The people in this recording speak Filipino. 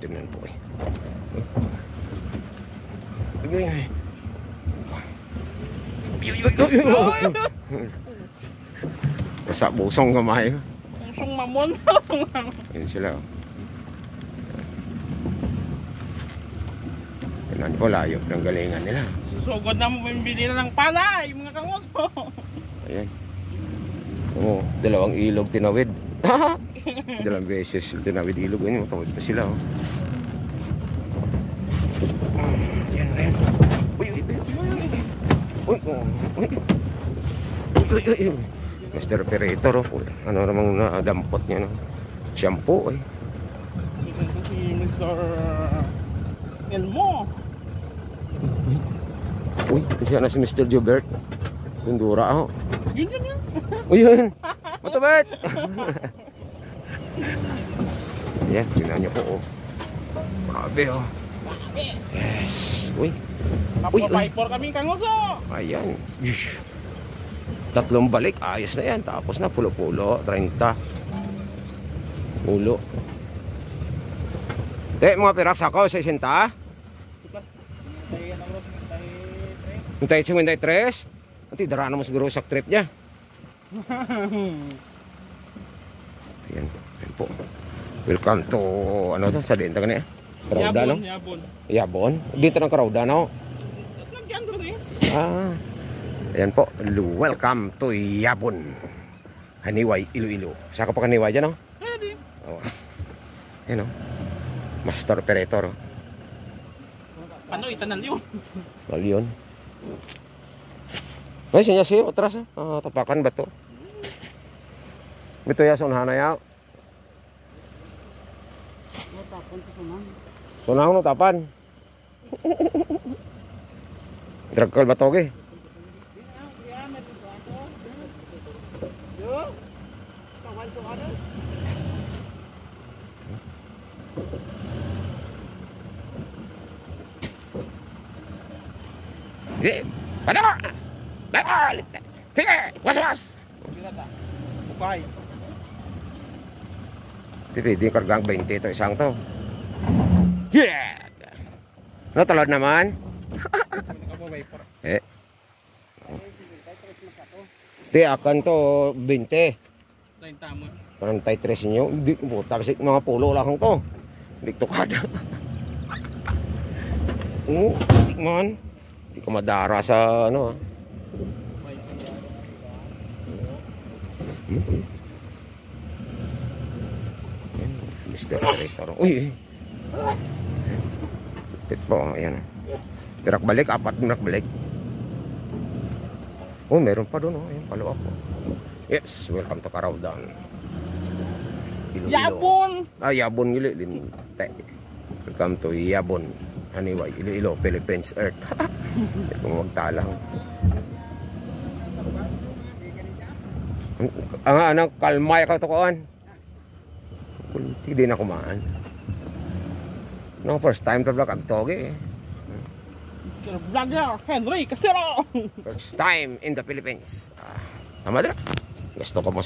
tingnan po eh. Sa busong kamay. Busong mamon. Yan sila. Tingnan po, layo ng galingan nila. Susugod na mo bumibili na ng palay, mga kanguso. Ayan. Oo, dalawang ilog tinawid. Dalawang beses tinawid ilog. Ayan, matawid pa sila. Oh. Ayan, ayan. Uy, uy, uy, uy. Uy, uy. Uy, uy, uy. Mr. Operator, oh. Ano namang nadampot niya, no? Shampoo, eh. Ito si Mr. Elmo. Uy, siya na si Mr. Jobert. Tundura, oh. Yun, yun, yun. Uy, yun. Matubert. Ayan, tingnan niyo po, oh. Grabe, oh. Yes. Uy. Napo-viper kami, kanguso. Ayan. Tatlong balik. Ayos na yan. Tapos na pulo-pulo. 30. Pulo. Te, mga pirak sako. 60. Hintay 53. Nanti daraan mo siguro sa trip niya. Ayan. Ayan po. Welcome to ano to? Sa denta ka niya? Karauda, no? Yabon. Yabon? Dito ng Karauda, no? Ah, ayan po. Welcome to Yabon. Haniway, Iloilo. Saka pa Haniway dyan, no? Pwede. Oh. Ayan, no? Master Operator. Ano, itanal yun? Wal yun. Ay, siya siya. Atras, tapakan ba to? Ito ya, son hanaya. Sunang no, tapan. Dragkal ba toge? Sige, padama! Balik! Sige, was-was! Bukay. Hindi kargang 20 ito isang to. Yeah! Natalod naman? Eh. Di akan to 20. 30 mo. 33 nyo. Hindi po, kasi mga pulo lang to. Hindi to kada. Oo, hindi man. Hindi ko madara sa ano. Mr. Operator. Uy. Pit po, ayan. Tirak balik, 4 tirak balik. Oh, meron pa doon, oh. Ayan, follow up. Yes, welcome to Karaudan. Yabon! Ah, Yabon gili din. Welcome to Yabon. Haniway, Iloilo, Philippines, Earth. Kung magtalang. Ang kalmay ka tukuan. Hindi na kumaan. No, first time to vlog agtoge eh. Vlogger Henry Casero. First time in the Philippines. Tama dira. Gusto ko mo